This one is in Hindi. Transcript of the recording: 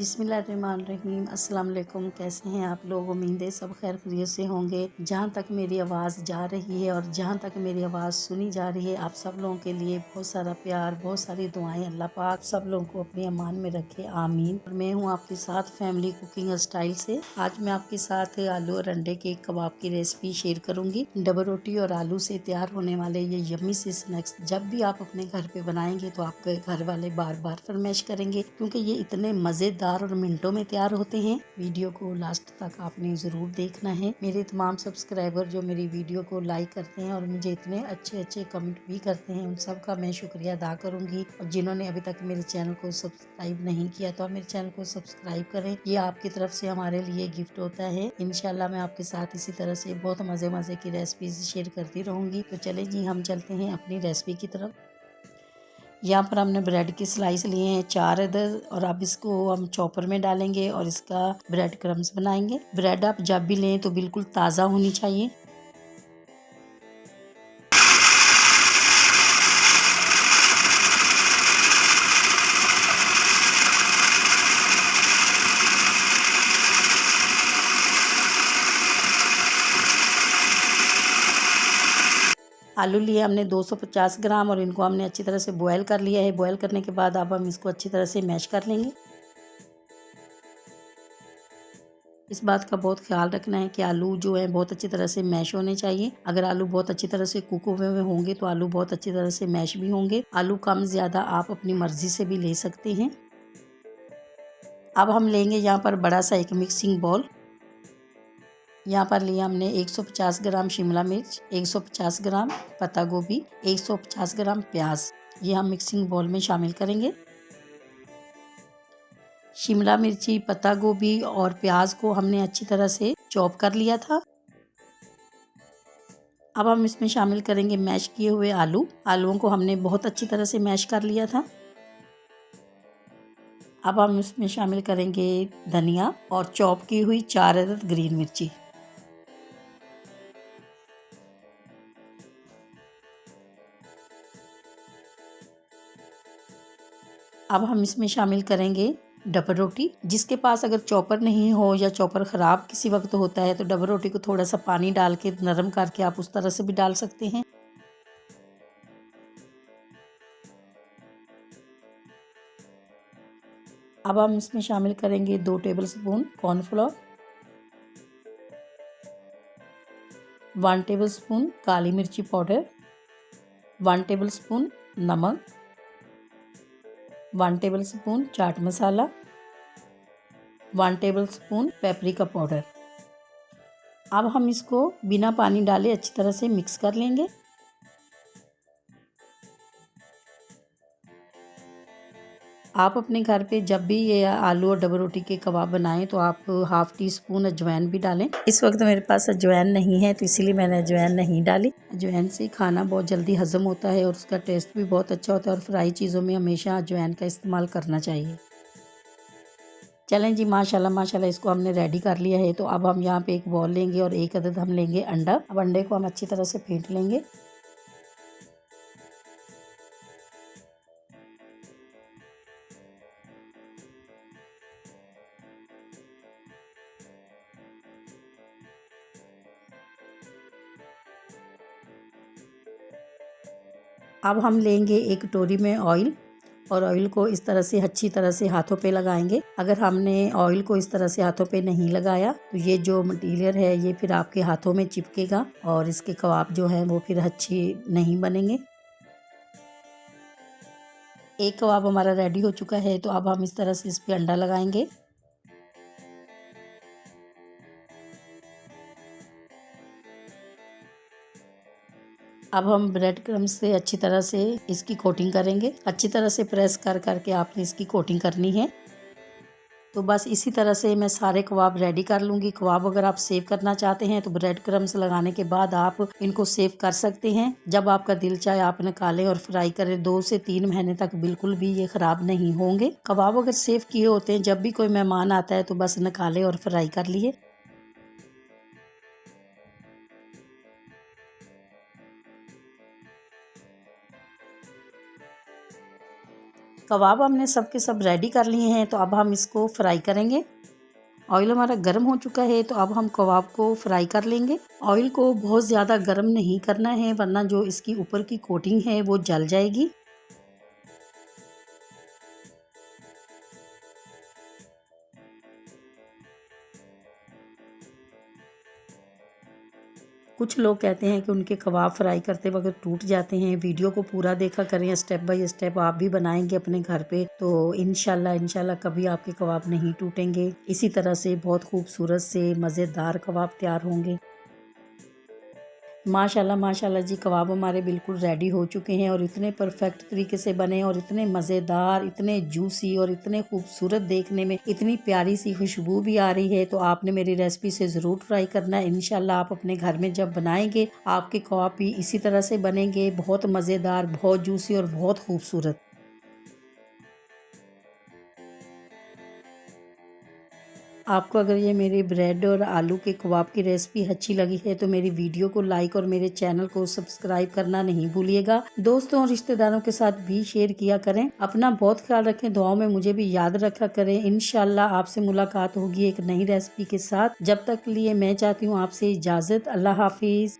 बिस्मिल्लाहिर्रहमानिर्रहीम। अस्सलाम वालेकुम। कैसे हैं आप लोग? उम्मीद है सब खैर खैरियत से होंगे। जहाँ तक मेरी आवाज़ जा रही है और जहाँ तक मेरी आवाज़ सुनी जा रही है, आप सब लोगों के लिए बहुत सारा प्यार, बहुत सारी दुआएं। अल्लाह पाक सब लोगों को अपनी अमान में रखे, आमीन। और मैं हूँ आपके साथ फैमिली कुकिंग स्टाइल से। आज मैं आपके साथ आलू और अंडे के कबाब की रेसिपी शेयर करूँगी। डबल रोटी और आलू से तैयार होने वाले ये यम्मी से स्नैक्स जब भी आप अपने घर पे बनाएंगे तो आपके घर वाले बार बार फरमाइश करेंगे, क्योंकि ये इतने मज़ेदार और मिनटों में तैयार होते हैं। वीडियो को लास्ट तक आपने ज़रूर देखना है। मेरे तमाम सब्सक्राइबर जो मेरी वीडियो को लाइक करते हैं और मुझे इतने अच्छे अच्छे कमेंट भी करते हैं, उन सब का मैं शुक्रिया अदा करूंगी। और जिन्होंने अभी तक मेरे चैनल को सब्सक्राइब नहीं किया तो आप मेरे चैनल को सब्सक्राइब करें। ये आपकी तरफ से हमारे लिए गिफ्ट होता है। इंशाल्लाह मैं आपके साथ इसी तरह से बहुत मज़े की रेसिपीज शेयर करती रहूंगी। तो चले जी, हम चलते हैं अपनी रेसिपी की तरफ। यहाँ पर हमने ब्रेड की स्लाइस लिए हैं 4 अदद, और अब इसको हम चॉपर में डालेंगे और इसका ब्रेड क्रम्स बनाएंगे। ब्रेड आप जब भी लें तो बिल्कुल ताज़ा होनी चाहिए। आलू लिए हमने 250 ग्राम और इनको हमने अच्छी तरह से बॉयल कर लिया है। बॉयल करने के बाद अब हम इसको अच्छी तरह से मैश कर लेंगे। इस बात का बहुत ख्याल रखना है कि आलू जो है बहुत अच्छी तरह से मैश होने चाहिए। अगर आलू बहुत अच्छी तरह से कुक हुए होंगे तो आलू बहुत अच्छी तरह से मैश भी होंगे। आलू कम ज़्यादा आप अपनी मर्जी से भी ले सकते हैं। अब हम लेंगे यहाँ पर बड़ा सा एक मिक्सिंग बॉल। यहाँ पर लिया हमने 150 ग्राम शिमला मिर्च, 150 ग्राम पत्ता गोभी, 150 ग्राम प्याज। ये हम मिक्सिंग बॉल में शामिल करेंगे। शिमला मिर्ची, पत्ता गोभी और प्याज को हमने अच्छी तरह से चॉप कर लिया था। अब हम इसमें शामिल करेंगे मैश किए हुए आलू। आलूओं को हमने बहुत अच्छी तरह से मैश कर लिया था। अब हम इसमें शामिल करेंगे धनिया और चॉप की हुई 4 अदद ग्रीन मिर्ची। अब हम इसमें शामिल करेंगे डबल रोटी। जिसके पास अगर चॉपर नहीं हो या चॉपर ख़राब किसी वक्त होता है तो डबल रोटी को थोड़ा सा पानी डाल के नरम करके आप उस तरह से भी डाल सकते हैं। अब हम इसमें शामिल करेंगे 2 टेबलस्पून कॉर्नफ्लोर, 1 टेबलस्पून काली मिर्ची पाउडर, 1 टेबलस्पून नमक, 1 tablespoon chaat masala, 1 tablespoon paprika powder. अब हम इसको बिना पानी डाले अच्छी तरह से मिक्स कर लेंगे। आप अपने घर पे जब भी ये आलू और डबल रोटी के कबाब बनाएं तो आप हाफ़ टी स्पून अजवाइन भी डालें। इस वक्त मेरे पास अजवाइन नहीं है तो इसीलिए मैंने अजवाइन नहीं डाली। अजवाइन से खाना बहुत जल्दी हज़म होता है और उसका टेस्ट भी बहुत अच्छा होता है, और फ्राई चीज़ों में हमेशा अजवाइन का इस्तेमाल करना चाहिए। चलें जी, माशाल्लाह माशाल्लाह इसको हमने रेडी कर लिया है। तो अब हम यहाँ पे एक बॉल लेंगे और 1 अदद हम लेंगे अंडा। अब अंडे को हम अच्छी तरह से फेंट लेंगे। अब हम लेंगे एक कटोरी में ऑयल, और ऑयल को इस तरह से अच्छी तरह से हाथों पे लगाएंगे। अगर हमने ऑयल को इस तरह से हाथों पे नहीं लगाया तो ये जो मटीरियल है ये फिर आपके हाथों में चिपकेगा और इसके कबाब जो हैं वो फिर अच्छी नहीं बनेंगे। एक कबाब हमारा रेडी हो चुका है, तो अब हम इस तरह से इस पे अंडा लगाएंगे। अब हम ब्रेड क्रम्स से अच्छी तरह से इसकी कोटिंग करेंगे। अच्छी तरह से प्रेस कर करके आपने इसकी कोटिंग करनी है। तो बस इसी तरह से मैं सारे कबाब रेडी कर लूँगी। कबाब अगर आप सेव करना चाहते हैं तो ब्रेड क्रम्स लगाने के बाद आप इनको सेव कर सकते हैं। जब आपका दिल चाहे आप निकालें और फ्राई करें। 2 से 3 महीने तक बिल्कुल भी ये ख़राब नहीं होंगे। कबाब अगर सेव किए होते हैं, जब भी कोई मेहमान आता है तो बस निकाले और फ्राई कर लिए। कबाब हमने सब के सब रेडी कर लिए हैं, तो अब हम इसको फ्राई करेंगे। ऑयल हमारा गर्म हो चुका है, तो अब हम कबाब को फ्राई कर लेंगे। ऑयल को बहुत ज़्यादा गर्म नहीं करना है, वरना जो इसकी ऊपर की कोटिंग है वो जल जाएगी। कुछ लोग कहते हैं कि उनके कबाब फ्राई करते वक्त टूट जाते हैं। वीडियो को पूरा देखा करें, स्टेप बाय स्टेप आप भी बनाएंगे अपने घर पे, तो इंशाल्लाह कभी आपके कबाब नहीं टूटेंगे। इसी तरह से बहुत खूबसूरत से मज़ेदार कबाब तैयार होंगे। माशाल्लाह जी, कबाब हमारे बिल्कुल रेडी हो चुके हैं और इतने परफेक्ट तरीके से बने और इतने मज़ेदार, इतने जूसी और इतने खूबसूरत, देखने में इतनी प्यारी सी खुशबू भी आ रही है। तो आपने मेरी रेसिपी से ज़रूर ट्राई करना है। इंशाल्लाह आप अपने घर में जब बनाएंगे, आपके कबाब भी इसी तरह से बनेंगे, बहुत मज़ेदार, बहुत जूसी और बहुत खूबसूरत। आपको अगर ये मेरी ब्रेड और आलू के कबाब की रेसिपी अच्छी लगी है तो मेरी वीडियो को लाइक और मेरे चैनल को सब्सक्राइब करना नहीं भूलिएगा। दोस्तों और रिश्तेदारों के साथ भी शेयर किया करें। अपना बहुत ख्याल रखें, दुआओं में मुझे भी याद रखा करें। इंशाल्लाह आपसे मुलाकात होगी एक नई रेसिपी के साथ। जब तक के लिए मैं चाहती हूँ आपसे इजाज़त। अल्लाह हाफिज़।